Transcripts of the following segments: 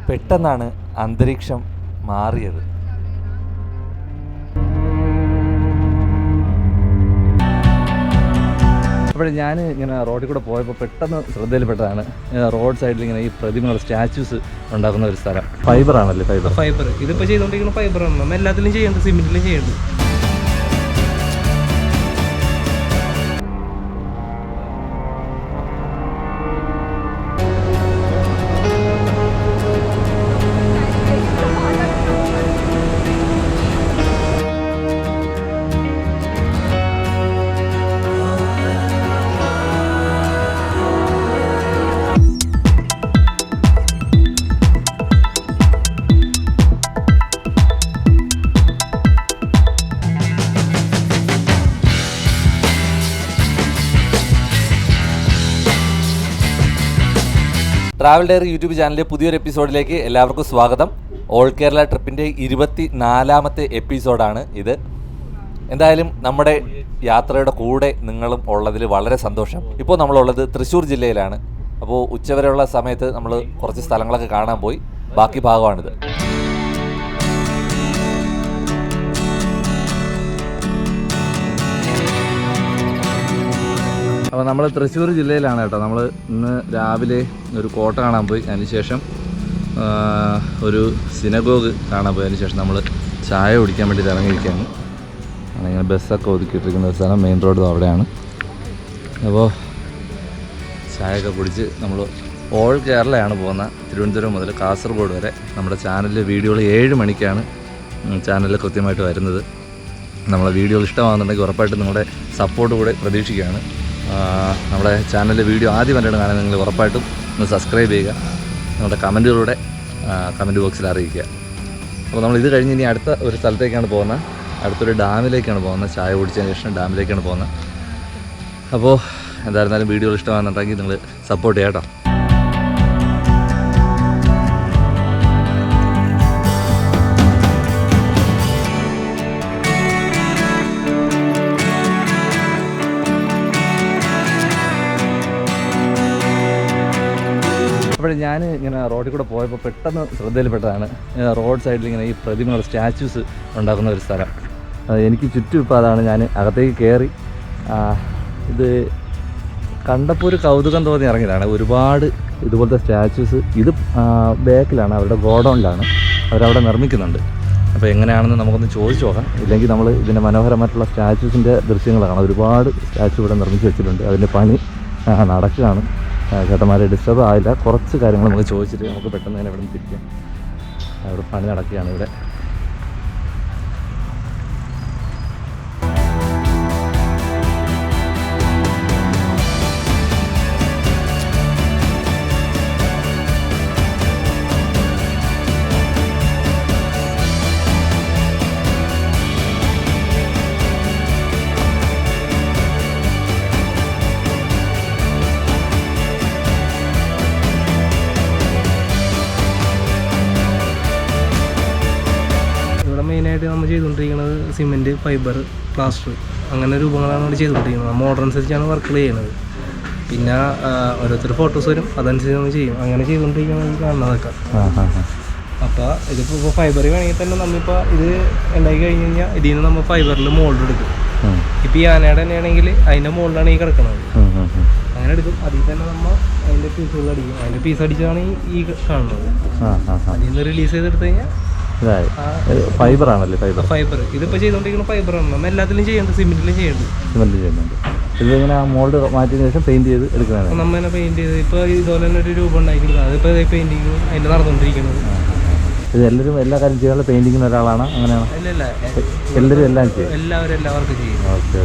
പെട്ടെന്നാണ് അന്തരീക്ഷം മാറിയത്. അപ്പോൾ ഞാൻ ഇങ്ങനെ റോഡിൽ കൂടെ പോയപ്പോൾ പെട്ടെന്ന് ശ്രദ്ധയിൽപ്പെട്ടതാണ് റോഡ് സൈഡിൽ ഇങ്ങനെ ഈ പ്രതിമകൾ സ്റ്റാച്യൂസ് ഉണ്ടാക്കുന്ന ഒരു സ്ഥലം. ഫൈബറാണല്ലേ? ഫൈബർ ഇതിപ്പോൾ ചെയ്തുകൊണ്ടിരിക്കുന്ന ഫൈബറാണ്. നമ്മൾ എല്ലാത്തിലും ചെയ്യുന്നുണ്ട്, സിമെന്റിലും ചെയ്യുന്നുണ്ട്. ട്രാവൽ ഡയറി യൂട്യൂബ് ചാനലിലെ പുതിയൊരു എപ്പിസോഡിലേക്ക് എല്ലാവർക്കും സ്വാഗതം. ഓൾ കേരള ട്രിപ്പിൻ്റെ 24ാമത്തെ എപ്പിസോഡാണ് ഇത്. എന്തായാലും നമ്മുടെ യാത്രയുടെ കൂടെ നിങ്ങളും ഉള്ളതിൽ വളരെ സന്തോഷം. ഇപ്പോൾ നമ്മളുള്ളത് തൃശ്ശൂർ ജില്ലയിലാണ്. അപ്പോൾ ഉച്ചവരെയുള്ള സമയത്ത് നമ്മൾ കുറച്ച് സ്ഥലങ്ങളൊക്കെ കാണാൻ പോയി. ബാക്കി ഭാഗമാണിത്. അപ്പോൾ നമ്മൾ തൃശ്ശൂർ ജില്ലയിലാണ് കേട്ടോ. നമ്മൾ ഇന്ന് രാവിലെ ഒരു കോട്ട കാണാൻ പോയി. അതിനുശേഷം ഒരു സിനഗോഗ് കാണാൻ പോയി. അതിനുശേഷം നമ്മൾ ചായ കുടിക്കാൻ വേണ്ടിയിട്ട് ഇറങ്ങിയിരിക്കുകയാണ്. അങ്ങനെ ബസ്സൊക്കെ ഒതുക്കിയിട്ടിരിക്കുന്ന ഒരു സ്ഥലം, മെയിൻ റോഡ് അവിടെയാണ്. അപ്പോൾ ചായയൊക്കെ കുടിച്ച് നമ്മൾ ഓൾ കേരളയാണ് പോകുന്നത്. തിരുവനന്തപുരം മുതൽ കാസർഗോഡ് വരെ. നമ്മുടെ ചാനലിലെ വീഡിയോകൾ 7 മണിക്കാണ് ചാനലിൽ കൃത്യമായിട്ട് വരുന്നത്. നമ്മളെ വീഡിയോകൾ ഇഷ്ടമാകുന്നുണ്ടെങ്കിൽ ഉറപ്പായിട്ടും നിങ്ങളുടെ സപ്പോർട്ട് കൂടെ പ്രതീക്ഷിക്കുകയാണ്. നമ്മുടെ ചാനലിലെ വീഡിയോ ആദ്യം കണ്ടിട്ട് കാണാൻ നിങ്ങൾ ഉറപ്പായിട്ടും ഒന്ന് സബ്സ്ക്രൈബ് ചെയ്യുക. നിങ്ങളുടെ കമൻറ്റുകളുടെ കമൻറ്റ് ബോക്സിൽ അറിയിക്കുക. അപ്പോൾ നമ്മൾ ഇത് കഴിഞ്ഞ് ഇനി അടുത്ത ഒരു സ്ഥലത്തേക്കാണ് പോകുന്നത്. അടുത്തൊരു ഡാമിലേക്കാണ് പോകുന്നത്. ചായ കുടിച്ചതിന് ശേഷം ഡാമിലേക്കാണ് പോകുന്നത്. അപ്പോൾ എന്തായിരുന്നാലും വീഡിയോ ഇഷ്ടമാകുന്നുണ്ടെങ്കിൽ നിങ്ങൾ സപ്പോർട്ട് ചെയ്യാം കേട്ടോ. അപ്പോൾ ഞാൻ ഇങ്ങനെ റോഡിൽ കൂടെ പോയപ്പോൾ പെട്ടെന്ന് ശ്രദ്ധയിൽപ്പെട്ടതാണ് റോഡ് സൈഡിൽ ഇങ്ങനെ ഈ പ്രതിമകൾ സ്റ്റാച്യൂസ് ഉണ്ടാക്കുന്ന ഒരു സ്ഥലം. എനിക്ക് ചുറ്റും ഇപ്പോൾ അതാണ്. ഞാൻ അകത്തേക്ക് കയറി ഇത് കണ്ടപ്പോൾ ഒരു കൗതുകം തോന്നി ഇറങ്ങിയതാണ്. ഒരുപാട് ഇതുപോലത്തെ സ്റ്റാച്യൂസ്. ഇത് ബാക്കിലാണ്, അവരുടെ ഗോഡൗണിലാണ് അവരവിടെ നിർമ്മിക്കുന്നുണ്ട്. അപ്പോൾ എങ്ങനെയാണെന്ന് നമുക്കൊന്ന് ചോദിച്ചു നോക്കാം. ഇല്ലെങ്കിൽ നമ്മൾ ഇതിൻ്റെ മനോഹരമായിട്ടുള്ള സ്റ്റാച്യൂസിൻ്റെ ദൃശ്യങ്ങളാണ്. ഒരുപാട് സ്റ്റാച്യു ഇവിടെ നിർമ്മിച്ച് വെച്ചിട്ടുണ്ട്. അതിൻ്റെ പണി നടക്കുകയാണ്. ചേട്ടന്മാരെ ഡിസ്റ്റർബ് ആയില്ല. കുറച്ച് കാര്യങ്ങൾ നമുക്ക് ചോദിച്ചിട്ട് നമുക്ക് പെട്ടെന്ന് തന്നെ ഇവിടെ നിന്ന് തിരിക്കാം. അവിടെ പണി നടക്കുകയാണ് ഇവിടെ. മെയിനായിട്ട് നമ്മൾ ചെയ്തുകൊണ്ടിരിക്കുന്നത് സിമെൻറ്റ്, ഫൈബർ, പ്ലാസ്റ്റർ അങ്ങനെ രൂപങ്ങളാണ് നമ്മൾ ചെയ്തുകൊണ്ടിരിക്കുന്നത്. മോഡൽ അനുസരിച്ചാണ് വർക്കുകൾ ചെയ്യുന്നത്. പിന്നെ ഓരോരുത്തർ ഫോട്ടോസ് വരും, അതനുസരിച്ച് നമ്മൾ ചെയ്യും. അങ്ങനെ ചെയ്തുകൊണ്ടിരിക്കുന്നത് കാണുന്നതൊക്കെ. അപ്പോൾ ഇതിപ്പോൾ ഫൈബർ വേണമെങ്കിൽ തന്നെ നമ്മളിപ്പോൾ ഇത് ഉണ്ടാക്കി കഴിഞ്ഞ് കഴിഞ്ഞാൽ ഇതിൽ നിന്ന് നമ്മൾ ഫൈബറിൽ മോൾഡ് എടുക്കും. ഇപ്പോൾ ഈ ആനയുടെ തന്നെ ആണെങ്കിൽ അതിൻ്റെ മോൾഡാണ് ഈ കിടക്കുന്നത്. അങ്ങനെ എടുക്കും. അതിൽ തന്നെ നമ്മൾ അതിൻ്റെ പീസുകൾ അടിക്കും. അതിൻ്റെ പീസ് അടിച്ചതാണ് ഈ കാണുന്നത്. അതിൽ നിന്ന് റിലീസ് ചെയ്തെടുത്ത് കഴിഞ്ഞാൽ ഫൈബറാണല്ലേ? ഫൈബർ ഇതിപ്പോൾ ചെയ്തുകൊണ്ടിരിക്കുന്ന ഫൈബറാണ്. നമ്മൾ എല്ലാത്തിലും ചെയ്യുന്നുണ്ട്, സിമെന്റിലും ചെയ്യുന്നുണ്ട്. ഇതിങ്ങനെ മോൾഡ് മാറ്റിയതിനു ശേഷം പെയിന്റ് ചെയ്ത് എടുക്കുന്നതാണ്. നമ്മൾ തന്നെ പെയിന്റ് ചെയ്ത് ഇപ്പോൾ ഇതുപോലെ തന്നെ ഒരു രൂപം ഉണ്ടാക്കിയെടുക്കുക. അതിപ്പോൾ പെയിന്റിങ് അതിൻ്റെ നടന്നുകൊണ്ടിരിക്കുന്നത്. ഇത് എല്ലാവരും എല്ലാ കാര്യം ചെയ്യാനുള്ള പെയിന്റിങ്ങിന് ഒരാളാണ്? അങ്ങനെയാണ്? അല്ല, എല്ലാവരും എല്ലാം ചെയ്യും. എല്ലാവരും എല്ലാ വർക്ക് ചെയ്യും. ഓക്കെ.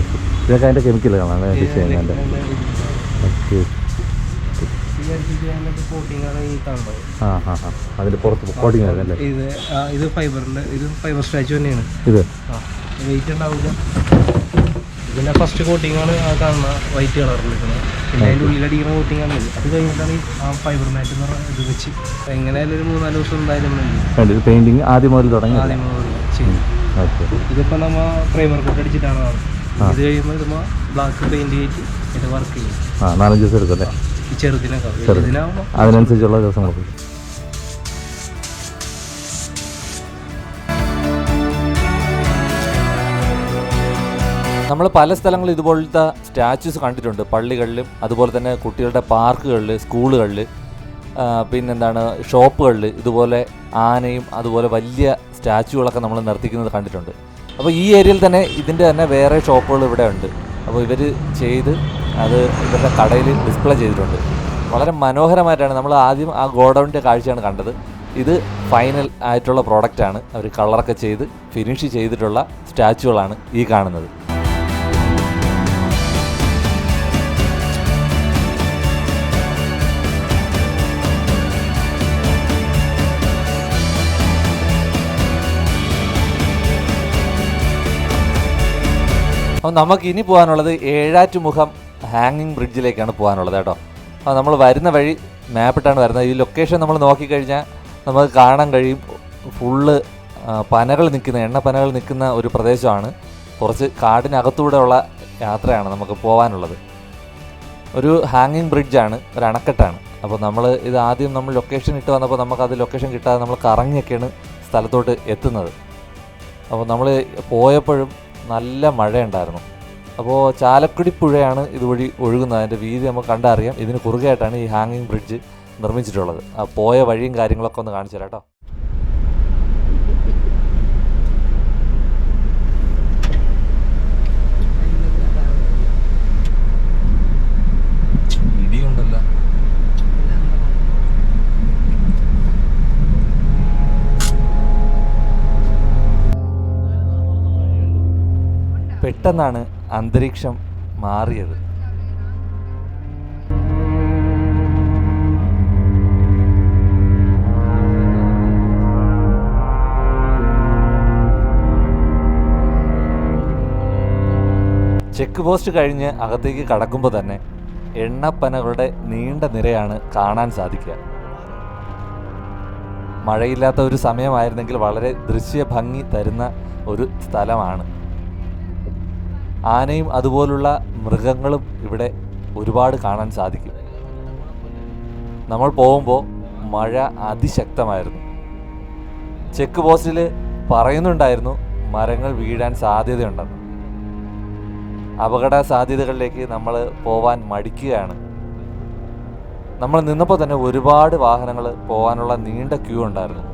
ഇതൊക്കെ അതിൻ്റെ കെമിക്കലുകളാണ് ഡിസൈൻ. ഓക്കെ. അതിന്റെ പുറത്ത് കോട്ടിങ് അല്ലേ? ഇത് ഫൈബറിന്റെ, ഇത് ഫൈബർ സ്റ്റാച്യു തന്നെയാണ്. ഇത് വെയിറ്റ് ഉണ്ടാവില്ല. ഇതിന്റെ ഫസ്റ്റ് കോട്ടിംഗ് ആണ് ആ കാണുന്ന വൈറ്റ് കളറിലിരിക്കുന്നത്. പിന്നെ അതിൻ്റെ ഉള്ളിലടിക്കുന്ന കോട്ടിംഗ് ആണ് ഇത്. അത് കഴിഞ്ഞിട്ടാണ് ആ ഫൈബർ മാറ്റ് എന്ന് പറഞ്ഞാൽ ഇത് വെച്ച് എങ്ങനെയായാലും ഒരു 3-4 ദിവസം എന്തായാലും പെയിന്റിങ് ആദ്യം മുതൽ തുടങ്ങി. ചെയ്യും. ഇതിപ്പോൾ നമ്മൾ പ്രൈമർ കോട്ട് അടിച്ചിട്ടാണ് ഇത് കഴിയുമ്പോൾ ഇത് ബ്ലാക്ക് പെയിന്റ് ചെയ്തിട്ട് ഇത് വർക്ക് ചെയ്യും. 4-5 ദിവസം എടുക്കും അല്ലേ? ചെറുതിനൊക്കെ അതിനനുസരിച്ചുള്ള ദിവസം കൊടുക്കും. നമ്മൾ പല സ്ഥലങ്ങളിൽ ഇതുപോലത്തെ സ്റ്റാച്യൂസ് കണ്ടിട്ടുണ്ട്, പള്ളികളിലും അതുപോലെ തന്നെ കുട്ടികളുടെ പാർക്കുകളിൽ, സ്കൂളുകളിൽ, പിന്നെന്താണ് ഷോപ്പുകളിൽ ഇതുപോലെ ആനയും അതുപോലെ വലിയ സ്റ്റാച്യൂകളൊക്കെ നമ്മൾ നിർത്തിക്കുന്നത് കണ്ടിട്ടുണ്ട്. അപ്പോൾ ഈ ഏരിയയിൽ തന്നെ ഇതിൻ്റെ തന്നെ വേറെ ഷോപ്പുകൾ ഇവിടെ ഉണ്ട്. അപ്പോൾ ഇവർ ചെയ്ത് അത് ഇവരുടെ കടയിൽ ഡിസ്പ്ലേ ചെയ്തിട്ടുണ്ട്. വളരെ മനോഹരമായിട്ടാണ്. നമ്മൾ ആദ്യം ആ ഗോഡൗണിൻ്റെ കാഴ്ചയാണ് കണ്ടത്. ഇത് ഫൈനൽ ആയിട്ടുള്ള പ്രോഡക്റ്റാണ്. അവർ കളറൊക്കെ ചെയ്ത് ഫിനിഷ് ചെയ്തിട്ടുള്ള സ്റ്റാച്യൂകളാണ് ഈ കാണുന്നത്. അപ്പോൾ നമുക്ക് ഇനി പോകാനുള്ളത് ഏഴാറ്റുമുഖം ഹാങ്ങിങ് ബ്രിഡ്ജിലേക്കാണ് പോകാനുള്ളത് കേട്ടോ. അപ്പോൾ നമ്മൾ വരുന്ന വഴി മാപ്പിട്ടാണ് വരുന്നത്. ഈ ലൊക്കേഷൻ നമ്മൾ നോക്കിക്കഴിഞ്ഞാൽ നമുക്ക് കാണാൻ കഴിയും. ഫുള്ള് പനകൾ നിൽക്കുന്ന, എണ്ണ പനകൾ നിൽക്കുന്ന ഒരു പ്രദേശമാണ്. കുറച്ച് കാടിനകത്തൂടെയുള്ള യാത്രയാണ് നമുക്ക് പോകാനുള്ളത്. ഒരു ഹാങ്ങിങ് ബ്രിഡ്ജാണ്, ഒരു അണക്കെട്ടാണ്. അപ്പോൾ നമ്മൾ ഇത് ആദ്യം നമ്മൾ ലൊക്കേഷൻ ഇട്ട് വന്നപ്പോൾ നമുക്കത് ലൊക്കേഷൻ കിട്ടാതെ നമ്മൾ കറങ്ങിയൊക്കെയാണ് സ്ഥലത്തോട്ട് എത്തുന്നത്. അപ്പോൾ നമ്മൾ പോയപ്പോഴും നല്ല മഴയുണ്ടായിരുന്നു. അപ്പോൾ ചാലക്കുടി പുഴയാണ് ഇതുവഴി ഒഴുകുന്നത്. അതിൻ്റെ വീതി നമുക്ക് കണ്ടറിയാം. ഇതിന് കുറുകെയായിട്ടാണ് ഈ ഹാങ്ങിങ് ബ്രിഡ്ജ് നിർമ്മിച്ചിട്ടുള്ളത്. ആ പോയ വഴിയും കാര്യങ്ങളൊക്കെ ഒന്ന് കാണിച്ചു തരാം കേട്ടോ. ഇടിയുണ്ടല്ലോ. പെട്ടെന്നാണ് അന്തരീക്ഷം മാറിയത്. ചെക്ക് പോസ്റ്റ് കഴിഞ്ഞ് അകത്തേക്ക് കടക്കുമ്പോൾ തന്നെ എണ്ണപ്പനകളുടെ നീണ്ട നിരയാണ് കാണാൻ സാധിക്കുക. മഴയില്ലാത്ത ഒരു സമയമായിരുന്നെങ്കിൽ വളരെ ദൃശ്യഭംഗി തരുന്ന ഒരു സ്ഥലമാണ്. ആനയും അതുപോലുള്ള മൃഗങ്ങളും ഇവിടെ ഒരുപാട് കാണാൻ സാധിക്കും. നമ്മൾ പോകുമ്പോൾ മഴ അതിശക്തമായിരുന്നു. ചെക്ക് പോസ്റ്റിൽ പറയുന്നുണ്ടായിരുന്നു മരങ്ങൾ വീഴാൻ സാധ്യതയുണ്ടെന്ന്. അപകട സാധ്യതകളിലേക്ക് നമ്മൾ പോവാൻ മടിക്കുകയാണ്. നമ്മൾ നിന്നപ്പോൾ തന്നെ ഒരുപാട് വാഹനങ്ങൾ പോകാനുള്ള നീണ്ട ക്യൂ ഉണ്ടായിരുന്നു.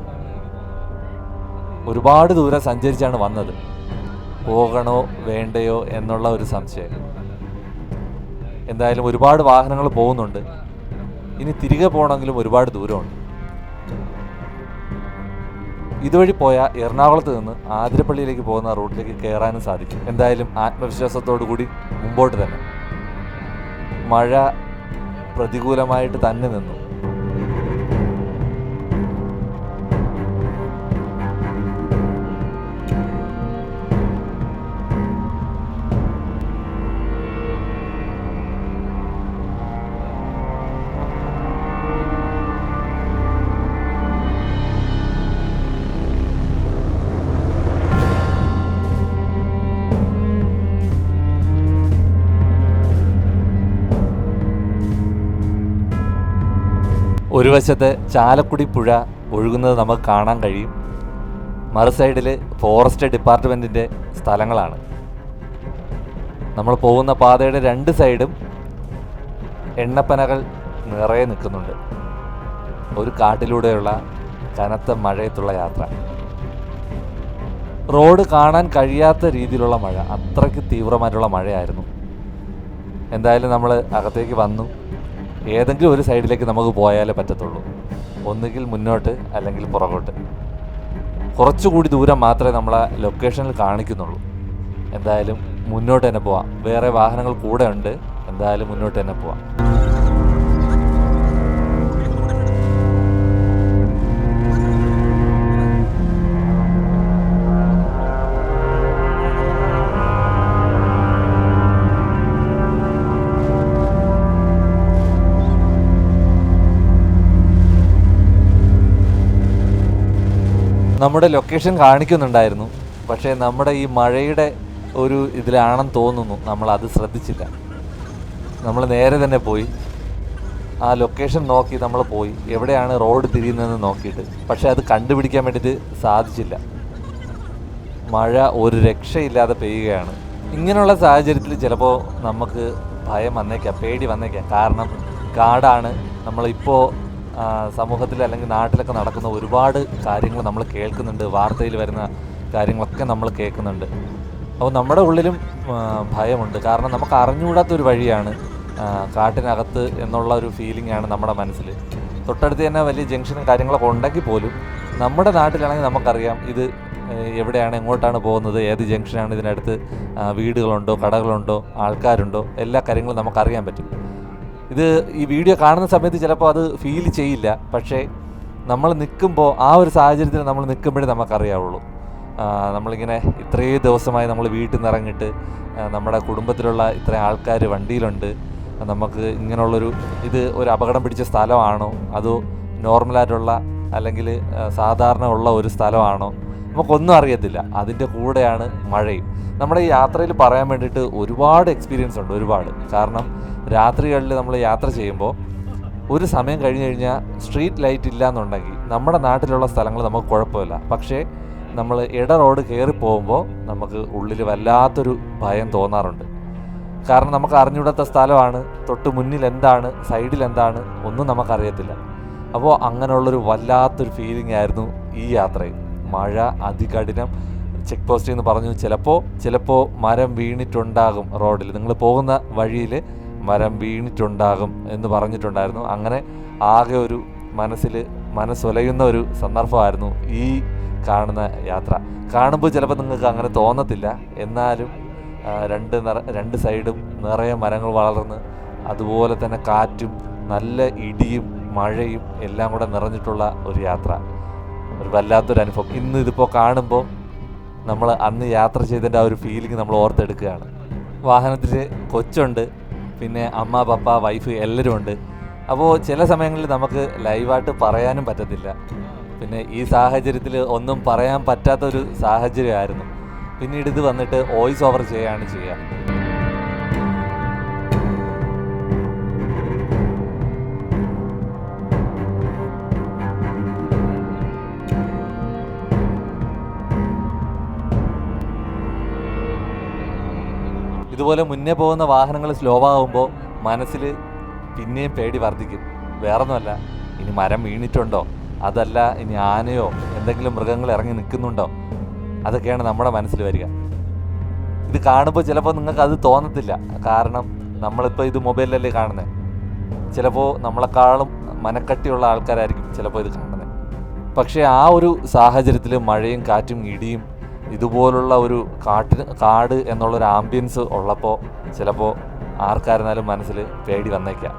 ഒരുപാട് ദൂരം സഞ്ചരിച്ചാണ് വന്നത്. പോകണോ വേണ്ടയോ എന്നുള്ള ഒരു സംശയം. എന്തായാലും ഒരുപാട് വാഹനങ്ങൾ പോകുന്നുണ്ട്. ഇനി തിരികെ പോകണമെങ്കിലും ഒരുപാട് ദൂരമുണ്ട്. ഇതുവഴി പോയാൽ എറണാകുളത്ത് നിന്ന് ആതിരപ്പള്ളിയിലേക്ക് പോകുന്ന റൂട്ടിലേക്ക് കയറാനും സാധിക്കും. എന്തായാലും ആത്മവിശ്വാസത്തോടു കൂടി മുമ്പോട്ട് തന്നെ. മഴ പ്രതികൂലമായിട്ട് തന്നെ നിന്നു. ഒരു വശത്ത് ചാലക്കുടി പുഴ ഒഴുകുന്നത് നമുക്ക് കാണാൻ കഴിയും. മറു സൈഡിൽ ഫോറസ്റ്റ് ഡിപ്പാർട്ട്മെൻറ്റിൻ്റെ സ്ഥലങ്ങളാണ്. നമ്മൾ പോകുന്ന പാതയുടെ രണ്ട് സൈഡും എണ്ണപ്പനകൾ നിറയെ നിൽക്കുന്നുണ്ട്. ഒരു കാട്ടിലൂടെയുള്ള കനത്ത മഴയത്തുള്ള യാത്ര. റോഡ് കാണാൻ കഴിയാത്ത രീതിയിലുള്ള മഴ, അത്രയ്ക്ക് തീവ്രമായിട്ടുള്ള മഴയായിരുന്നു. എന്തായാലും നമ്മൾ അകത്തേക്ക് വന്നു. ഏതെങ്കിലും ഒരു സൈഡിലേക്ക് നമുക്ക് പോയാലേ പറ്റത്തുള്ളൂ. ഒന്നുകിൽ മുന്നോട്ട് അല്ലെങ്കിൽ പുറകോട്ട്. കുറച്ചുകൂടി ദൂരം മാത്രമേ നമ്മളെ ലൊക്കേഷനിൽ കാണിക്കുന്നുള്ളൂ. എന്തായാലും മുന്നോട്ട് തന്നെ പോവാം. വേറെ വാഹനങ്ങൾ കൂടെ ഉണ്ട്. എന്തായാലും മുന്നോട്ട് തന്നെ പോവാം. നമ്മുടെ ലൊക്കേഷൻ കാണിക്കുന്നുണ്ടായിരുന്നു. പക്ഷേ നമ്മുടെ ഈ മഴയുടെ ഒരു ഇതിലാണെന്ന് തോന്നുന്നു നമ്മളത് ശ്രദ്ധിച്ചില്ല. നമ്മൾ നേരെ തന്നെ പോയി ആ ലൊക്കേഷൻ നോക്കി നമ്മൾ പോയി എവിടെയാണ് റോഡ് തിരിയുന്നതെന്ന് നോക്കിയിട്ട്. പക്ഷേ അത് കണ്ടുപിടിക്കാൻ വേണ്ടിയിട്ട് സാധിച്ചില്ല. മഴ ഒരു രക്ഷയില്ലാതെ പെയ്യുകയാണ്. ഇങ്ങനെയുള്ള സാഹചര്യത്തിൽ ചിലപ്പോൾ നമുക്ക് ഭയം വന്നേക്കാം, പേടി വന്നേക്കാം. കാരണം കാടാണ്. നമ്മളിപ്പോൾ സമൂഹത്തിൽ അല്ലെങ്കിൽ നാട്ടിലൊക്കെ നടക്കുന്ന ഒരുപാട് കാര്യങ്ങൾ നമ്മൾ കേൾക്കുന്നുണ്ട്, വാർത്തയിൽ വരുന്ന കാര്യങ്ങളൊക്കെ നമ്മൾ കേൾക്കുന്നുണ്ട്. അപ്പോൾ നമ്മുടെ ഉള്ളിലും ഭയമുണ്ട്. കാരണം നമുക്ക് അറിഞ്ഞുകൂടാത്തൊരു വഴിയാണ് കാട്ടിനകത്ത് എന്നുള്ള ഒരു ഫീലിംഗാണ് നമ്മുടെ മനസ്സിൽ. തൊട്ടടുത്ത് തന്നെ വലിയ ജംഗ്ഷനും കാര്യങ്ങളൊക്കെ ഉണ്ടെങ്കിൽ പോലും നമ്മുടെ നാട്ടിലാണെങ്കിൽ നമുക്കറിയാം ഇത് എവിടെയാണ്, എങ്ങോട്ടാണ് പോകുന്നത്, ഏത് ജംഗ്ഷനാണ്, ഇതിനടുത്ത് വീടുകളുണ്ടോ, കടകളുണ്ടോ, ആൾക്കാരുണ്ടോ, എല്ലാ കാര്യങ്ങളും നമുക്കറിയാൻ പറ്റും. ഇത് ഈ വീഡിയോ കാണുന്ന സമയത്ത് ചിലപ്പോൾ അത് ഫീൽ ചെയ്യില്ല. പക്ഷേ നമ്മൾ നിൽക്കുമ്പോൾ, ആ ഒരു സാഹചര്യത്തിൽ നമ്മൾ നിൽക്കുമ്പോഴേ നമുക്കറിയാവുള്ളൂ. നമ്മളിങ്ങനെ ഇത്രയും ദിവസമായി നമ്മൾ വീട്ടിൽ നിന്ന് ഇറങ്ങിയിട്ട് നമ്മുടെ കുടുംബത്തിലുള്ള ഇത്രയും ആൾക്കാർ വണ്ടിയിലുണ്ട്. നമുക്ക് ഇങ്ങനെയുള്ളൊരു ഒരു അപകടം പിടിച്ച സ്ഥലമാണോ, അതോ നോർമലായിട്ടുള്ള അല്ലെങ്കിൽ സാധാരണ ഉള്ള ഒരു സ്ഥലമാണോ, നമുക്കൊന്നും അറിയത്തില്ല. അതിൻ്റെ കൂടെയാണ് മഴയും. നമ്മുടെ ഈ യാത്രയിൽ പറയാൻ വേണ്ടിയിട്ട് ഒരുപാട് എക്സ്പീരിയൻസ് ഉണ്ട്, ഒരുപാട്. കാരണം രാത്രികളിൽ നമ്മൾ യാത്ര ചെയ്യുമ്പോൾ ഒരു സമയം കഴിഞ്ഞ് കഴിഞ്ഞാൽ സ്ട്രീറ്റ് ലൈറ്റ് ഇല്ല എന്നുണ്ടെങ്കിൽ നമ്മുടെ നാട്ടിലുള്ള സ്ഥലങ്ങൾ നമുക്ക് കുഴപ്പമില്ല. പക്ഷേ നമ്മൾ ഇട റോഡ് കയറി പോകുമ്പോൾ നമുക്ക് ഉള്ളിൽ വല്ലാത്തൊരു ഭയം തോന്നാറുണ്ട്. കാരണം നമുക്ക് അറിഞ്ഞുകൂടാത്ത സ്ഥലമാണ്, തൊട്ട് മുന്നിൽ എന്താണ്, സൈഡിൽ എന്താണ്, ഒന്നും നമുക്കറിയത്തില്ല. അപ്പോൾ അങ്ങനെയുള്ളൊരു വല്ലാത്തൊരു ഫീലിംഗ് ആയിരുന്നു ഈ യാത്രയിൽ. മഴ അതികഠിനം. ചെക്ക് പോസ്റ്റ് എന്ന് പറഞ്ഞു, ചിലപ്പോൾ മരം വീണിട്ടുണ്ടാകും റോഡിൽ, നിങ്ങൾ പോകുന്ന വഴിയിൽ മരം വീണിട്ടുണ്ടാകും എന്ന് പറഞ്ഞിട്ടുണ്ടായിരുന്നു. അങ്ങനെ ആകെ ഒരു മനസ്സൊലയുന്ന ഒരു സന്ദർഭമായിരുന്നു ഈ കാണുന്ന യാത്ര. കാണുമ്പോൾ ചിലപ്പോൾ നിങ്ങൾക്ക് അങ്ങനെ തോന്നത്തില്ല. എന്നാലും രണ്ട് സൈഡും നിറയെ മരങ്ങൾ വളർന്ന്, അതുപോലെ തന്നെ കാറ്റും നല്ല ഇടിയും മഴയും എല്ലാം കൂടെ നിറഞ്ഞിട്ടുള്ള ഒരു യാത്ര, ഒരു വല്ലാത്തൊരു അനുഭവം. ഇന്ന് ഇതിപ്പോൾ കാണുമ്പോൾ നമ്മൾ അന്ന് യാത്ര ചെയ്തതിൻ്റെ ആ ഒരു ഫീലിംഗ് നമ്മൾ ഓർത്തെടുക്കുകയാണ്. വാഹനത്തിൽ കൊച്ചുണ്ട്, പിന്നെ അമ്മ, പപ്പ, വൈഫ് എല്ലാവരും ഉണ്ട്. അപ്പോൾ ചില സമയങ്ങളിൽ നമുക്ക് ലൈവായിട്ട് പറയാനും പറ്റത്തില്ല. പിന്നെ ഈ സാഹചര്യത്തിൽ ഒന്നും പറയാൻ പറ്റാത്തൊരു സാഹചര്യമായിരുന്നു. പിന്നീട് ഇത് വന്നിട്ട് വോയിസ് ഓവർ ചെയ്യുകയാണ് ചെയ്യുക. ഇതുപോലെ മുന്നേ പോകുന്ന വാഹനങ്ങൾ സ്ലോ ആകുമ്പോൾ മനസ്സിൽ പിന്നെയും പേടി വർദ്ധിക്കും. വേറൊന്നുമല്ല, ഇനി മരം വീണിട്ടുണ്ടോ, അതല്ല ഇനി ആനയോ എന്തെങ്കിലും മൃഗങ്ങൾ ഇറങ്ങി നിൽക്കുന്നുണ്ടോ, അതൊക്കെയാണ് നമ്മുടെ മനസ്സിൽ വരിക. ഇത് കാണുമ്പോൾ ചിലപ്പോൾ നിങ്ങൾക്ക് അത് തോന്നത്തില്ല. കാരണം നമ്മളിപ്പോൾ ഇത് മൊബൈലിലല്ലേ കാണുന്നത്. ചിലപ്പോൾ നമ്മളെക്കാളും മനക്കട്ടിയുള്ള ആൾക്കാരായിരിക്കും ചിലപ്പോൾ ഇത് കാണുന്നത്. പക്ഷേ ആ ഒരു സാഹചര്യത്തിൽ മഴയും കാറ്റും ഇടിയും ഇതുപോലുള്ള ഒരു കാട് എന്നുള്ളൊരു ആംബിയൻസ് ഉള്ളപ്പോൾ ചിലപ്പോൾ ആർക്കായിരുന്നാലും മനസ്സിൽ പേടി വന്നേക്കാം.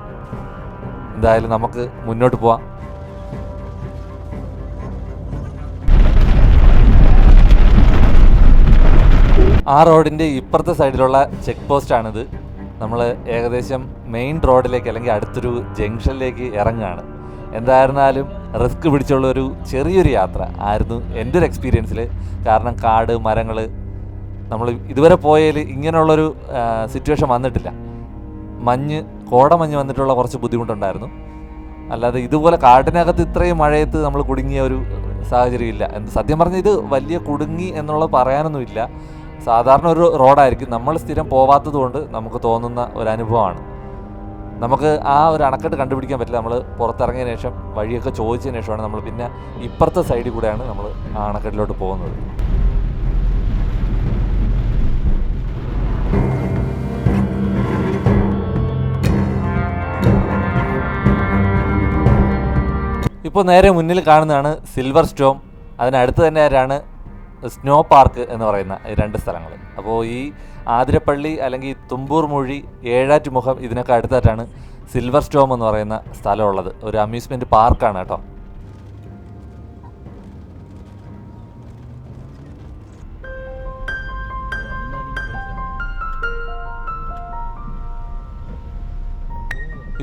എന്തായാലും നമുക്ക് മുന്നോട്ട് പോവാം. ആ റോഡിൻ്റെ ഇപ്പുറത്തെ സൈഡിലുള്ള ചെക്ക് പോസ്റ്റാണിത്. നമ്മൾ ഏകദേശം മെയിൻ റോഡിലേക്ക് അല്ലെങ്കിൽ അടുത്തൊരു ജംഗ്ഷനിലേക്ക് ഇറങ്ങുകയാണ്. എന്തായിരുന്നാലും റിസ്ക് പിടിച്ചുള്ളൊരു ചെറിയൊരു യാത്ര ആയിരുന്നു എൻ്റെ ഒരു എക്സ്പീരിയൻസിൽ. കാരണം കാട്, മരങ്ങൾ, നമ്മൾ ഇതുവരെ പോയതിൽ ഇങ്ങനെയുള്ളൊരു സിറ്റുവേഷൻ വന്നിട്ടില്ല. കോടമഞ്ഞ് വന്നിട്ടുള്ള കുറച്ച് ബുദ്ധിമുട്ടുണ്ടായിരുന്നു. അല്ലാതെ ഇതുപോലെ കാട്ടിനകത്ത് ഇത്രയും മഴയത്ത് നമ്മൾ കുടുങ്ങിയ ഒരു സാഹചര്യമില്ല. സത്യം പറഞ്ഞാൽ ഇത് വലിയ കുടുങ്ങി എന്നുള്ളത് പറയാനൊന്നുമില്ല. സാധാരണ ഒരു റോഡായിരിക്കും. നമ്മൾ സ്ഥിരം പോവാത്തത് കൊണ്ട് നമുക്ക് തോന്നുന്ന ഒരു അനുഭവമാണ്. നമുക്ക് ആ ഒരു അണക്കെട്ട് കണ്ടുപിടിക്കാൻ പറ്റില്ല. നമ്മൾ പുറത്തിറങ്ങിയതിന് ശേഷം വഴിയൊക്കെ ചോദിച്ചതിന് ശേഷമാണ് നമ്മൾ പിന്നെ ഇപ്പുറത്തെ സൈഡിൽ കൂടെയാണ് നമ്മൾ ആ അണക്കെട്ടിലോട്ട് പോകുന്നത്. ഇപ്പോൾ നേരെ മുന്നിൽ കാണുന്നതാണ് സിൽവർ സ്റ്റോം. അതിനടുത്ത് തന്നെ ആരാണ് സ്നോ പാർക്ക് എന്ന് പറയുന്ന ഈ രണ്ട് സ്ഥലങ്ങൾ. അപ്പോൾ ഈ ആതിരപ്പള്ളി അല്ലെങ്കിൽ തുമ്പൂർ മൊഴി, ഏഴാറ്റുമുഖം ഇതിനൊക്കെ അടുത്തായിട്ടാണ് സിൽവർ സ്റ്റോം എന്ന് പറയുന്ന സ്ഥലമുള്ളത്. ഒരു അമ്യൂസ്മെൻറ്റ് പാർക്കാണ് കേട്ടോ.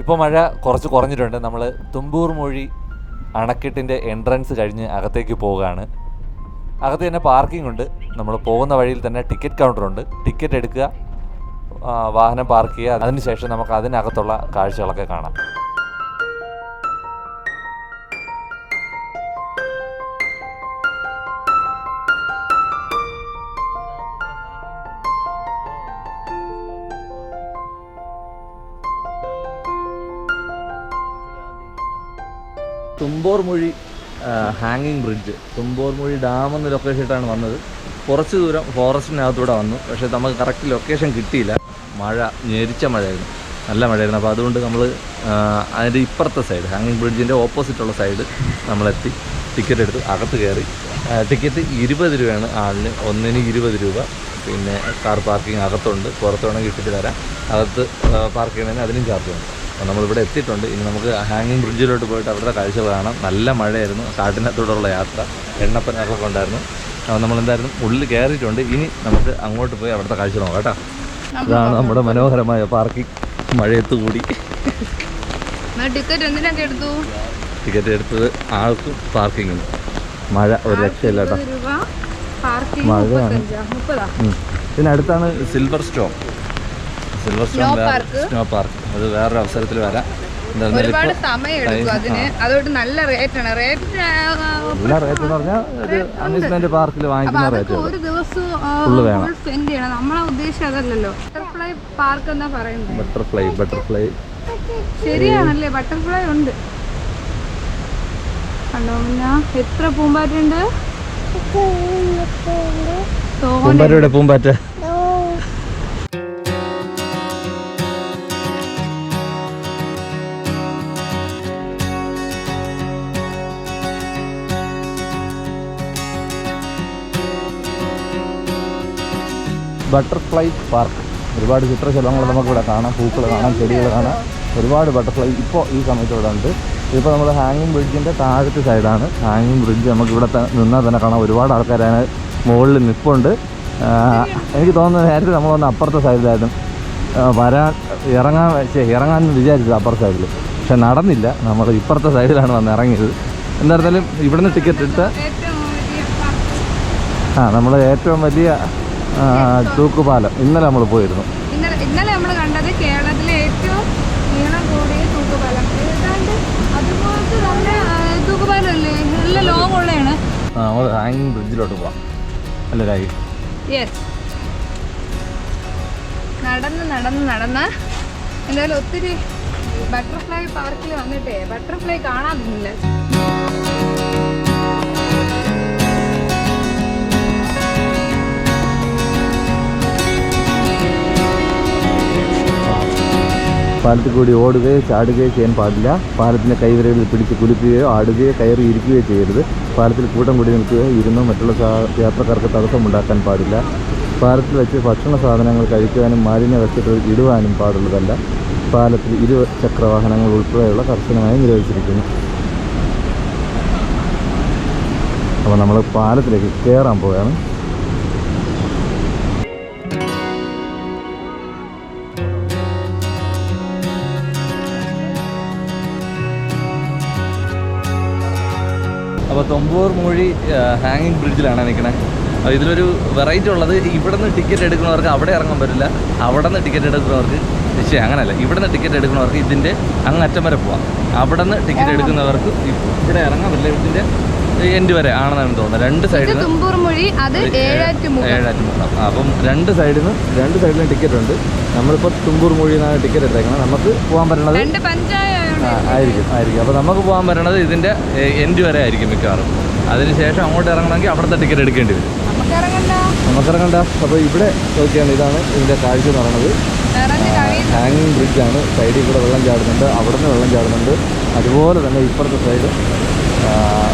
ഇപ്പോൾ മഴ കുറച്ച് കുറഞ്ഞിട്ടുണ്ട്. നമ്മൾ തുമ്പൂർ മൊഴി അണക്കെട്ടിൻ്റെ എൻട്രൻസ് കഴിഞ്ഞ് അകത്തേക്ക് പോവുകയാണ്. അകത്ത് തന്നെ പാർക്കിംഗ് ഉണ്ട്. നമ്മൾ പോകുന്ന വഴിയിൽ തന്നെ ടിക്കറ്റ് കൗണ്ടറുണ്ട്. ടിക്കറ്റ് എടുക്കുക, വാഹനം പാർക്ക് ചെയ്യുക. അതിനുശേഷം നമുക്ക് അതിനകത്തുള്ള കാഴ്ചകളൊക്കെ കാണാം. തുമ്പോർ മൊഴി ഹാങ്ങിങ് ബ്രിഡ്ജ്, തുമ്പോർ മൊഴി ഡാം എന്ന ലൊക്കേഷൻ ഇട്ടാണ് വന്നത്. കുറച്ച് ദൂരം ഫോറസ്റ്റിനകത്തൂടെ വന്നു, പക്ഷേ നമുക്ക് കറക്റ്റ് ലൊക്കേഷൻ കിട്ടിയില്ല. മഴ, ഞെരിച്ച മഴയായിരുന്നു, നല്ല മഴയായിരുന്നു. അപ്പോൾ അതുകൊണ്ട് നമ്മൾ അതിൻ്റെ ഇപ്പുറത്തെ സൈഡ്, ഹാങ്ങിങ് ബ്രിഡ്ജിൻ്റെ ഓപ്പോസിറ്റുള്ള സൈഡ് നമ്മളെത്തി. ടിക്കറ്റ് എടുത്തു, അകത്ത് കയറി. ടിക്കറ്റ് 20 രൂപയാണ് ആളിന്, ഒന്നിന് 20 രൂപ. പിന്നെ കാർ പാർക്കിംഗ് അകത്തുണ്ട്, പുറത്ത് വേണമെങ്കിൽ ഇട്ടിട്ട് വരാം. അകത്ത് പാർക്ക് ചെയ്യണമെങ്കിൽ അതിനും ചാർജ് ഉണ്ട്. അപ്പോൾ നമ്മളിവിടെ എത്തിയിട്ടുണ്ട്. ഇനി നമുക്ക് ഹാങ്ങിങ് ബ്രിഡ്ജിലോട്ട് പോയിട്ട് അവിടുത്തെ കാഴ്ചകൾ കാണാം. നല്ല മഴയായിരുന്നു, കാട്ടിനകത്തോടുള്ള യാത്ര, എണ്ണപ്പനൊക്കെ ഉണ്ടായിരുന്നു. അപ്പോൾ നമ്മളെന്തായാലും ഉള്ളിൽ കയറിയിട്ടുണ്ട്. ഇനി നമുക്ക് അങ്ങോട്ട് പോയി അവിടുത്തെ കാഴ്ച നോക്കാം കേട്ടോ. ഇതാണ് നമ്മുടെ മനോഹരമായ പാർക്കിംഗ്. മഴയത്ത് കൂടി ടിക്കറ്റ് എടുത്തത് ആൾക്കും പാർക്കിങ്ങിനും. മഴ ഒരു രക്ഷയില്ല കേട്ടോ, മഴയാണ്. ഇതിനടുത്താണ് സിൽവർ സ്റ്റോൺ സ്നോ പാർക്ക്. അത് വേറൊരു അവസരത്തിൽ വരാം. ഒരുപാട് സമയം എടുക്കും അതിന്, അതുകൊണ്ട് നല്ല റേറ്റാണ്. നല്ല റേറ്റ് എന്ന് പറഞ്ഞാൽ ഒരു അമ്യൂസ്മെന്റ് പാർക്കിൽ വാങ്ങിക്കുന്ന റേറ്റ്. ഒരു ദിവസം സ്പെൻഡ് ചെയ്യണം. നമ്മളെ ഉദ്ദേശം അതല്ലല്ലോ. ബട്ടർഫ്ലൈ പാർക്ക് എന്നാ പറയുന്നത്. ബട്ടർഫ്ലൈ ശരിയാണല്ലേ, ബട്ടർഫ്ലൈ ഉണ്ട്. കണ്ടോ പിന്നെ എത്ര പൂമ്പാറ്റുണ്ട്. പൂമ്പാറ്റ ബട്ടർഫ്ലൈ പാർക്ക്. ഒരുപാട് ചിത്രശലഭങ്ങൾ നമുക്കിവിടെ കാണാം, പൂക്കൾ കാണാം, ചെടികൾ കാണാം. ഒരുപാട് ബട്ടർഫ്ലൈ ഇപ്പോൾ ഈ സമയത്ത് ഇവിടെ ഉണ്ട്. ഇപ്പോൾ നമ്മൾ ഹാങ്ങിങ് ബ്രിഡ്ജിൻ്റെ താഴത്തെ സൈഡാണ് ഹാങ്ങിങ് ബ്രിഡ്ജ്. നമുക്കിവിടെ നിന്നാൽ തന്നെ കാണാം ഒരുപാട് ആൾക്കാരാണ് മുകളിൽ നിൽപ്പുണ്ട്. എനിക്ക് തോന്നുന്നത് നേരത്തെ നമ്മൾ വന്ന് അപ്പുറത്തെ സൈഡിലായിരുന്നു ഇറങ്ങാൻ വിചാരിച്ചത്, അപ്പുറത്തെ സൈഡിൽ. പക്ഷെ നടന്നില്ല, നമ്മൾ ഇപ്പുറത്തെ സൈഡിലാണ് വന്ന് ഇറങ്ങിയത്. എന്തായിരുന്നാലും ഇവിടുന്ന് ടിക്കറ്റ് എടുത്ത നമ്മൾ ഏറ്റവും വലിയ തൂക്കുപാലം ഇന്നലെ നമ്മൾ പോയിരുന്നു. ഇന്നലെ നമ്മൾ കണ്ടത് കേരളത്തിലെ ഏറ്റവും നീളം കൂടിയ തൂക്കുപാലം. ഏതാണ്ട് അതുപോലത്തെ നല്ല തൂക്കുപാലം അല്ലേ, നല്ല ലോങ് ഉള്ളതാണ്. നമ്മൾ ഹാങ്ങിങ് ബ്രിഡ്ജിലോട്ട് പോവാം അല്ലേ രായി? യെസ്. നടന്ന് എന്തായാലും ഒത്തിരി ബട്ടർഫ്ലൈ പാർക്കിൽ വന്നിട്ടേ ബട്ടർഫ്ലൈ കാണാതില്ല. പാലത്തിൽ കൂടി ഓടുകയോ ചാടുകയോ ചെയ്യാൻ പാടില്ല. പാലത്തിൻ്റെ കൈവിരകളിൽ പിടിച്ച് കുലുക്കുകയോ ആടുകയോ കയറി ഇരിക്കുകയോ ചെയ്യരുത്. പാലത്തിൽ കൂട്ടം കൂടി നിൽക്കുകയോ ഇരുന്നോ മറ്റുള്ള യാത്രക്കാർക്ക് തടസ്സമുണ്ടാക്കാൻ പാടില്ല. പാലത്തിൽ വെച്ച് ഭക്ഷണ സാധനങ്ങൾ കഴിക്കുവാനും മാലിന്യ വസ്തുക്കൾ ഇടുവാനും പാടുള്ളതല്ല. പാലത്തിൽ ഇരുചക്രവാഹനങ്ങൾ ഉൾപ്പെടെയുള്ള കർശനമായി നിരോധിച്ചിരിക്കുന്നു. അപ്പോൾ നമ്മൾ പാലത്തിലേക്ക് കയറാൻ പോവുകയാണ്. അപ്പോൾ തുമ്പോർ മൊഴി ഹാങ്ങിങ് ബ്രിഡ്ജിലാണ് നിൽക്കണേ. അപ്പോൾ ഇതിലൊരു വെറൈറ്റി ഉള്ളത്, ഇവിടെ നിന്ന് ടിക്കറ്റ് എടുക്കുന്നവർക്ക് അവിടെ ഇറങ്ങാൻ പറ്റില്ല, അവിടെ നിന്ന് ടിക്കറ്റ് എടുക്കുന്നവർക്ക് അങ്ങനെയല്ല, ഇവിടെ നിന്ന് ടിക്കറ്റ് എടുക്കുന്നവർക്ക് ഇതിൻ്റെ അങ്ങറ്റം വരെ പോവാം. അവിടെ നിന്ന് ടിക്കറ്റ് എടുക്കുന്നവർക്ക് ഇവിടെ ഇറങ്ങാൻ പറ്റില്ല, ഇതിൻ്റെ എൻഡ് വരെ ആണെന്നാണ് തോന്നുന്നത്. രണ്ട് സൈഡിൽ ഏഴാറ്റുമുഖം. അപ്പം രണ്ട് സൈഡിലും ടിക്കറ്റ് ഉണ്ട്. നമ്മളിപ്പോൾ തുമ്പൂർ മൊഴി എന്നാണ് ടിക്കറ്റ് എടുത്തേക്കണം. നമുക്ക് പോകാൻ പറ്റണത് ആയിരിക്കും. അപ്പോൾ നമുക്ക് പോകാൻ പറ്റണത് ഇതിൻ്റെ എൻഡ് വരെ ആയിരിക്കും മിക്കവാറും. അതിനുശേഷം അങ്ങോട്ട് ഇറങ്ങണമെങ്കിൽ അവിടുത്തെ ടിക്കറ്റ് എടുക്കേണ്ടി വരും. നമുക്കിറങ്ങണ്ട. അപ്പോൾ ഇവിടെ നോക്കിയാണ്, ഇതാണ് ഇതിൻ്റെ കാഴ്ച എന്ന് പറയുന്നത്. ഹാങ്ങിങ് ബ്രിഡ്ജാണ്. സൈഡിൽ കൂടെ വെള്ളം ചാടുന്നുണ്ട്, അവിടെ നിന്ന് വെള്ളം ചാടുന്നുണ്ട്. അതുപോലെ തന്നെ ഇപ്പുറത്തെ സൈഡ്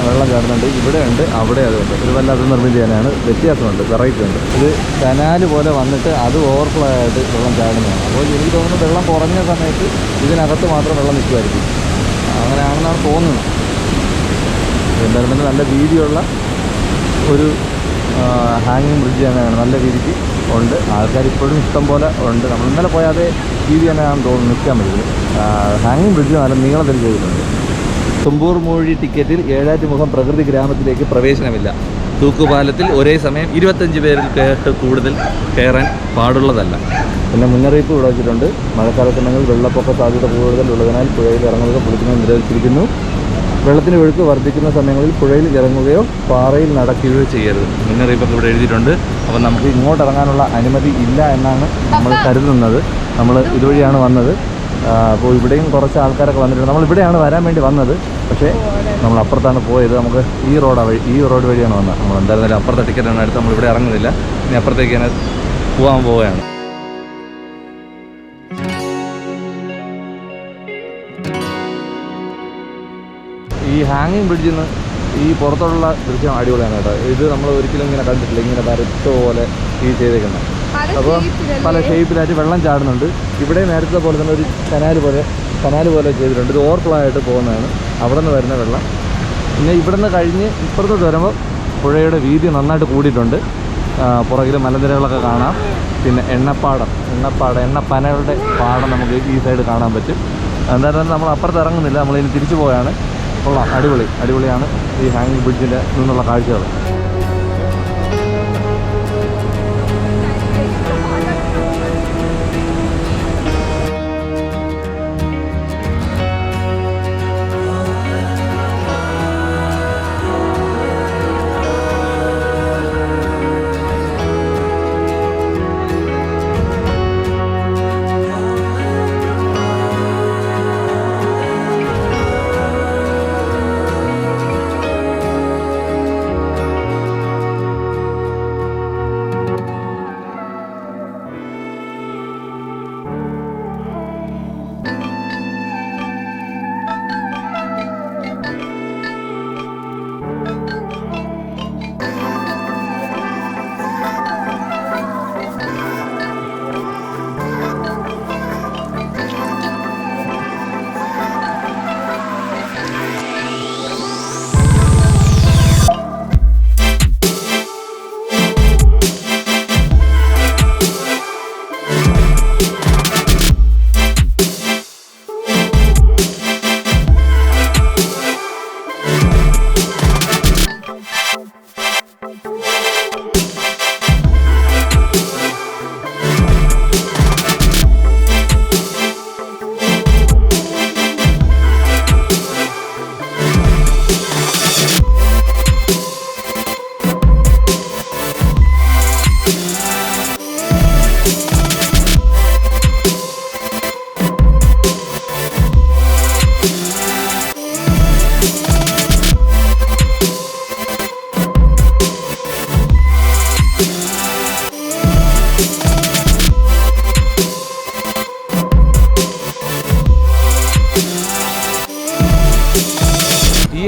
വെള്ളം ചാടുന്നുണ്ട്. ഇവിടെ ഉണ്ട്, അവിടെ അതുണ്ട്. ഒരു വല്ലാത്ത നിർമ്മിതി തന്നെയാണ്, വ്യത്യാസമുണ്ട്, വെറൈറ്റി ഉണ്ട്. ഇത് കനാല് പോലെ വന്നിട്ട് അത് ഓവർഫ്ലോ ആയിട്ട് വെള്ളം ചാടുന്നതാണ്. അപ്പോൾ എനിക്ക് തോന്നുന്നു വെള്ളം കുറഞ്ഞ സമയത്ത് ഇതിനകത്ത് മാത്രം വെള്ളം നിൽക്കുമായിരിക്കും, അങ്ങനെയാണെന്നാണ് തോന്നുന്നത്. എന്തായാലും നല്ല വീതിയുള്ള ഒരു ഹാങ്ങിങ് ബ്രിഡ്ജ് തന്നെയാണ്, നല്ല രീതിക്ക് ഉണ്ട്. ആൾക്കാർ ഇപ്പോഴും ഇഷ്ടം പോലെ ഉണ്ട്. നമ്മൾ ഇന്നലെ പോയാൽ അതേ രീതി തന്നെയാണ് തോന്നുന്നു നിൽക്കാൻ പറ്റുന്നത്. ഹാങ്ങിങ് ബ്രിഡ്ജ് നല്ല നീളത്തിൽ ചെയ്തിട്ടുണ്ട്. തുമ്പൂർ മൊഴി ടിക്കറ്റിൽ ഏഴാറ്റുമുഖം പ്രകൃതി ഗ്രാമത്തിലേക്ക് പ്രവേശനമില്ല. തൂക്കുപാലത്തിൽ ഒരേ സമയം 25 പേരിൽ കൂടുതൽ കയറാൻ പാടുള്ളതല്ല. പിന്നെ മുന്നറിയിപ്പ് ഇവിടെ വെച്ചിട്ടുണ്ട്. മഴക്കാലത്തുണ്ടെങ്കിൽ വെള്ളപ്പൊക്ക സാധ്യത കൂടുതലുള്ളതിനാൽ പുഴയിൽ ഇറങ്ങുകയോ കുളിക്കുന്നത് നിരോധിച്ചിരിക്കുന്നു. വെള്ളത്തിന് ഒഴുക്ക് വർദ്ധിക്കുന്ന സമയങ്ങളിൽ പുഴയിൽ ഇറങ്ങുകയോ പാറയിൽ നടക്കുകയോ ചെയ്യരുത്. മുന്നറിയിപ്പൊക്കെ ഇവിടെ എഴുതിയിട്ടുണ്ട്. അപ്പോൾ നമുക്ക് ഇങ്ങോട്ട് ഇറങ്ങാനുള്ള അനുമതി ഇല്ല എന്നാണ് നമ്മൾ കരുതുന്നത്. നമ്മൾ ഇതുവഴിയാണ് വന്നത്. അപ്പോൾ ഇവിടെയും കുറച്ച് ആൾക്കാരൊക്കെ വന്നിട്ടുണ്ട്. നമ്മൾ ഇവിടെയാണ് വരാൻ വേണ്ടി വന്നത്, പക്ഷേ നമ്മൾ അപ്പുറത്താണ് പോയത്. നമുക്ക് ഈ റോഡ് വഴിയാണ് വന്നത്. നമ്മൾ എന്തായിരുന്നാലും അപ്പുറത്തെ ടിക്കറ്റാണ് എടുത്ത് നമ്മൾ ഇവിടെ ഇറങ്ങുന്നില്ല. ഇനി അപ്പുറത്തേക്ക് തന്നെ പോകാൻ പോവുകയാണ്. ഈ ഹാങ്ങിങ് ബ്രിഡ്ജിൽ നിന്ന് ഈ പുറത്തോടുള്ള ദൃശ്യം അടിപൊളിയാണ് കേട്ടോ. ഇത് നമ്മൾ ഒരിക്കലും ഇങ്ങനെ കണ്ടിട്ടില്ല, ഇങ്ങനെ വരച്ച പോലെ ഈ ചെയ്തേക്കുന്നത്. അപ്പോൾ പല ഷേപ്പിലായിട്ട് വെള്ളം ചാടുന്നുണ്ട്. ഇവിടെ നേരത്തെ പോലെ തന്നെ ഒരു കനാല് പോലെ ചെയ്തിട്ടുണ്ട്. ഇത് ഓവർഫ്ലോ ആയിട്ട് പോകുന്നതാണ് അവിടെ നിന്ന് വരുന്ന വെള്ളം. പിന്നെ ഇവിടെ നിന്ന് കഴിഞ്ഞ് ഇപ്പുറത്തോട്ട് വരുമ്പോൾ പുഴയുടെ വീതി നന്നായിട്ട് കൂടിയിട്ടുണ്ട്. പുറകിൽ മലനിരകളൊക്കെ കാണാം. പിന്നെ എണ്ണപ്പനകളുടെ പാടം നമുക്ക് ഈ സൈഡ് കാണാൻ പറ്റും. എന്തായാലും നമ്മൾ അപ്പുറത്ത് ഇറങ്ങുന്നില്ല, നമ്മളിനി തിരിച്ചു പോയാണ്. കൊള്ളാം, അടിപൊളിയാണ് ഈ ഹാങ്ങിങ് ബ്രിഡ്ജിൻ്റെ നിന്നുള്ള കാഴ്ചകൾ.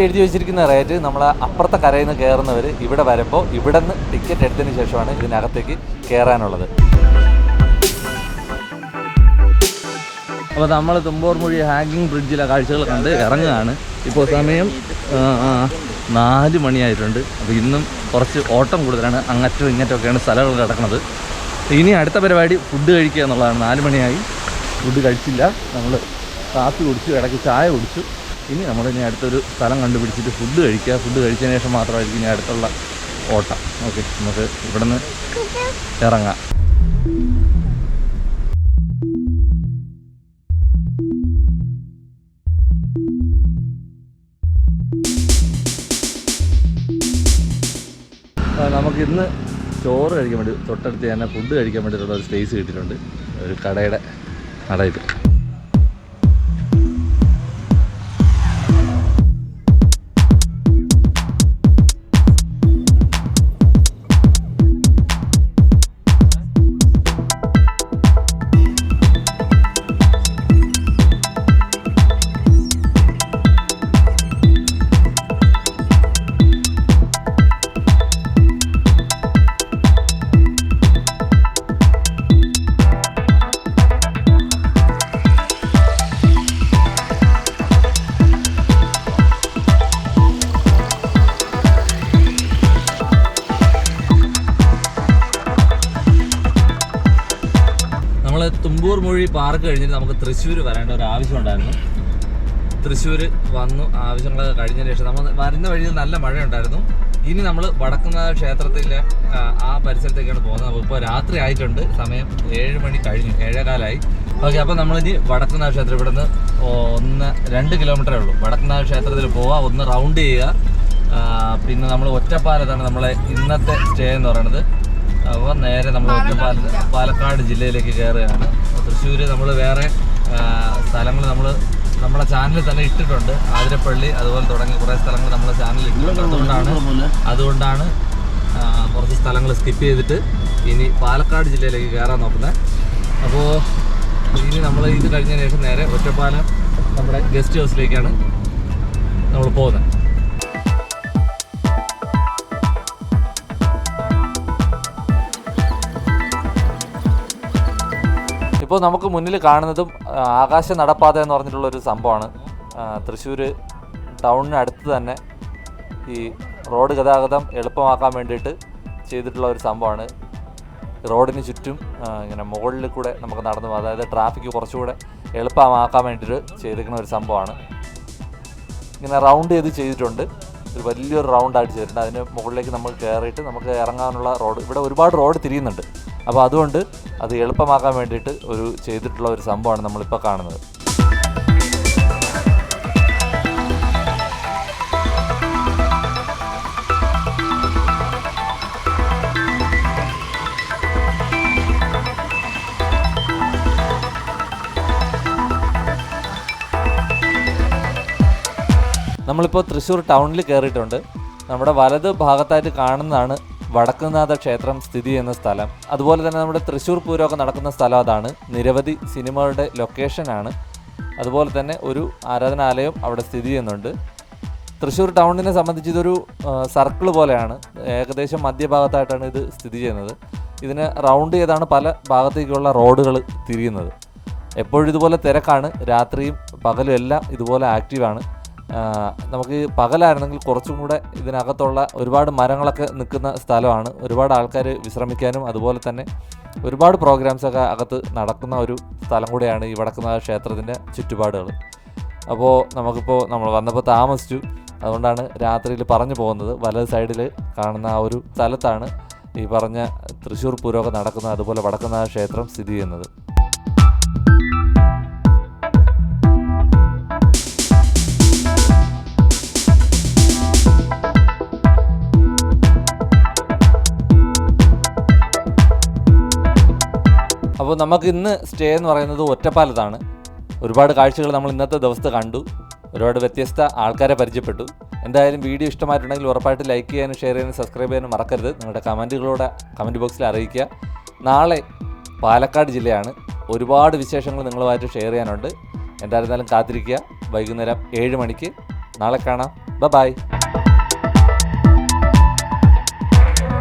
എഴുതി വെച്ചിരിക്കുന്ന റേറ്റ് നമ്മൾ അപ്പുറത്തെ കരയിൽ നിന്ന് കയറുന്നവർ ഇവിടെ വരുമ്പോൾ ഇവിടെ നിന്ന് ടിക്കറ്റ് എടുത്തതിന് ശേഷമാണ് ഇതിനകത്തേക്ക് കയറാനുള്ളത്. അപ്പോൾ നമ്മൾ തുമ്പോർമൊഴി ഹാങ്ങിങ് ബ്രിഡ്ജിലെ കാഴ്ചകൾ കണ്ട് ഇറങ്ങുകയാണ്. ഇപ്പോൾ സമയം 4 മണിയായിട്ടുണ്ട്. അപ്പോൾ ഇന്നും കുറച്ച് ഓട്ടം കൂടുതലാണ്. അങ്ങറ്റവും ഇങ്ങറ്റമൊക്കെയാണ് സ്ഥലങ്ങൾ കിടക്കുന്നത്. ഇനി അടുത്ത പരിപാടി ഫുഡ് കഴിക്കുക എന്നുള്ളതാണ്. 4 മണിയായി, ഫുഡ് കഴിച്ചില്ല. നമ്മൾ കാപ്പി കുടിച്ചു, ഇടയ്ക്ക് ചായ കുടിച്ചു. ഇനി നമ്മളിനി അടുത്തൊരു സ്ഥലം കണ്ടുപിടിച്ചിട്ട് ഫുഡ് കഴിക്കുക. ഫുഡ് കഴിച്ചതിന് ശേഷം മാത്രമായിരിക്കും ഇനി അടുത്തുള്ള ഓട്ടം. ഓക്കെ, നമുക്ക് ഇവിടെ നിന്ന് ഇറങ്ങാം. നമുക്കിന്ന് ചോറ് കഴിക്കാൻ വേണ്ടി തൊട്ടടുത്ത് തന്നെ ഫുഡ് കഴിക്കാൻ വേണ്ടിയിട്ടുള്ള ഒരു സ്പേസ് കിട്ടിയിട്ടുണ്ട്. ഒരു കടയുടെ കടയിൽ തുമ്പൂർമൊഴി പാർക്ക് കഴിഞ്ഞിട്ട് നമുക്ക് തൃശ്ശൂർ വരേണ്ട ഒരു ആവശ്യമുണ്ടായിരുന്നു. തൃശ്ശൂർ വന്നു, ആവശ്യങ്ങളൊക്കെ കഴിഞ്ഞതിന് ശേഷം നമ്മൾ വരുന്ന വഴിയിൽ നല്ല മഴയുണ്ടായിരുന്നു. ഇനി നമ്മൾ വടക്കുന്നാഥ ക്ഷേത്രത്തിലെ ആ പരിസരത്തേക്കാണ് പോകുന്നത്. അപ്പോൾ ഇപ്പോൾ രാത്രി ആയിട്ടുണ്ട്, സമയം 7 മണി കഴിഞ്ഞു, 7:15. ഓക്കെ, അപ്പോൾ നമ്മളിനി വടക്കുന്നാഥ ക്ഷേത്രം ഇവിടെ നിന്ന് 2 കിലോമീറ്ററേ ഉള്ളൂ. വടക്കുന്നാഥ ക്ഷേത്രത്തിൽ പോവുക, ഒന്ന് റൗണ്ട് ചെയ്യുക. പിന്നെ നമ്മൾ ഒറ്റപ്പാലത്താണ് നമ്മളെ ഇന്നത്തെ സ്റ്റേ എന്ന് പറയുന്നത്. അപ്പോൾ നേരെ നമ്മൾ പാലക്കാട് ജില്ലയിലേക്ക് കയറുകയാണ്. തൃശ്ശൂർ നമ്മൾ വേറെ സ്ഥലങ്ങൾ നമ്മൾ നമ്മുടെ ചാനലിൽ തന്നെ ഇട്ടിട്ടുണ്ട്. ആതിരപ്പള്ളി അതുപോലെ തുടങ്ങിയ കുറേ സ്ഥലങ്ങൾ നമ്മുടെ ചാനലിൽ ഇട്ടിട്ടുണ്ട്. അതുകൊണ്ടാണ് കുറച്ച് സ്ഥലങ്ങൾ സ്കിപ്പ് ചെയ്തിട്ട് ഇനി പാലക്കാട് ജില്ലയിലേക്ക് കയറാൻ നോക്കുന്നത്. അപ്പോൾ ഇനി നമ്മൾ ഇത് കഴിഞ്ഞതിന് ശേഷം നേരെ ഒറ്റപ്പാലം നമ്മുടെ ഗസ്റ്റ് ഹൗസിലേക്കാണ് നമ്മൾ പോകുന്നത്. ഇപ്പോൾ നമുക്ക് മുന്നിൽ കാണുന്നതും ആകാശ നടപ്പാത എന്ന് പറഞ്ഞിട്ടുള്ളൊരു സംഭവമാണ്. തൃശ്ശൂർ ടൗണിന് അടുത്ത് തന്നെ ഈ റോഡ് ഗതാഗതം എളുപ്പമാക്കാൻ വേണ്ടിയിട്ട് ചെയ്തിട്ടുള്ള ഒരു സംഭവമാണ്. റോഡിന് ചുറ്റും ഇങ്ങനെ മുകളിൽ കൂടെ നമുക്ക് നടന്നു, അതായത് ട്രാഫിക്ക് കുറച്ചുകൂടെ എളുപ്പമാക്കാൻ വേണ്ടിയിട്ട് ചെയ്തിരിക്കുന്ന ഒരു സംഭവമാണ്. ഇങ്ങനെ റൗണ്ട് ചെയ്തിട്ടുണ്ട്. ഒരു വലിയൊരു റൗണ്ടായിട്ട് ചെയ്തിട്ടുണ്ട്. അതിന് മുകളിലേക്ക് നമ്മൾ കയറിയിട്ട് നമുക്ക് ഇറങ്ങാനുള്ള റോഡ്, ഇവിടെ ഒരുപാട് റോഡ് തിരിയുന്നുണ്ട്. അപ്പോൾ അതുകൊണ്ട് അത് എളുപ്പമാക്കാൻ വേണ്ടിയിട്ട് ചെയ്തിട്ടുള്ള ഒരു സംഭവമാണ് നമ്മളിപ്പോൾ കാണുന്നത്. നമ്മളിപ്പോൾ തൃശ്ശൂർ ടൗണിൽ കയറിയിട്ടുണ്ട്. നമ്മുടെ വലത് ഭാഗത്തായിട്ട് കാണുന്നതാണ് വടക്കുംനാഥ ക്ഷേത്രം സ്ഥിതി ചെയ്യുന്ന സ്ഥലം. അതുപോലെ തന്നെ നമ്മുടെ തൃശ്ശൂർ പൂരമൊക്കെ നടക്കുന്ന സ്ഥലം അതാണ്. നിരവധി സിനിമകളുടെ ലൊക്കേഷനാണ്. അതുപോലെ തന്നെ ഒരു ആരാധനാലയം അവിടെ സ്ഥിതി ചെയ്യുന്നുണ്ട്. തൃശ്ശൂർ ടൗണിനെ സംബന്ധിച്ച് ഇതൊരു സർക്കിൾ പോലെയാണ്. ഏകദേശം മധ്യഭാഗത്തായിട്ടാണ് ഇത് സ്ഥിതി ചെയ്യുന്നത്. ഇതിനെ റൗണ്ട് ചെയ്താണ് പല ഭാഗത്തേക്കുള്ള റോഡുകൾ തിരിയുന്നത്. എപ്പോഴും ഇതുപോലെ തിരക്കാണ്. രാത്രിയും പകലും എല്ലാം ഇതുപോലെ ആക്റ്റീവാണ്. നമുക്ക് പകലായിരുന്നെങ്കിൽ കുറച്ചും കൂടെ ഇതിനകത്തുള്ള ഒരുപാട് മരങ്ങളൊക്കെ നിൽക്കുന്ന സ്ഥലമാണ്. ഒരുപാട് ആൾക്കാർ വിശ്രമിക്കാനും അതുപോലെ തന്നെ ഒരുപാട് പ്രോഗ്രാംസൊക്കെ അകത്ത് നടക്കുന്ന ഒരു സ്ഥലം കൂടെയാണ് ഈ വടക്കുംനാഥ ക്ഷേത്രത്തിൻ്റെ ചുറ്റുപാടുകൾ. അപ്പോൾ നമ്മൾ വന്നപ്പോൾ താമസിച്ചു. അതുകൊണ്ടാണ് രാത്രിയിൽ പറഞ്ഞു പോകുന്നത്. വലത് സൈഡിൽ കാണുന്ന ആ ഒരു സ്ഥലത്താണ് ഈ പറഞ്ഞ തൃശ്ശൂർ പൂരമൊക്കെ നടക്കുന്നത്. അതുപോലെ വടക്കുംനാഥ ക്ഷേത്രം സ്ഥിതി ചെയ്യുന്നത്. അപ്പോൾ നമുക്ക് ഇന്ന് സ്റ്റേ എന്ന് പറയുന്നത് ഒറ്റപ്പാലത്താണ്. ഒരുപാട് കാഴ്ചകൾ നമ്മൾ ഇന്നത്തെ ദിവസത്തെ കണ്ടു. ഒരുപാട് വ്യത്യസ്ത ആൾക്കാരെ പരിചയപ്പെട്ടു. എന്തായാലും വീഡിയോ ഇഷ്ടമായിട്ടുണ്ടെങ്കിൽ ഉറപ്പായിട്ട് ലൈക്ക് ചെയ്യാനും ഷെയർ ചെയ്യാനും സബ്സ്ക്രൈബ് ചെയ്യാനും മറക്കരുത്. നിങ്ങളുടെ കമൻറ്റുകളോടെ കമൻറ്റ് ബോക്സിൽ അറിയിക്കുക. നാളെ പാലക്കാട് ജില്ലയാണ്. ഒരുപാട് വിശേഷങ്ങൾ നിങ്ങളുമായിട്ട് ഷെയർ ചെയ്യാനുണ്ട്. എന്തായിരുന്നാലും കാത്തിരിക്കുക. വൈകുന്നേരം 7 മണിക്ക് നാളെ കാണാം. ബൈ.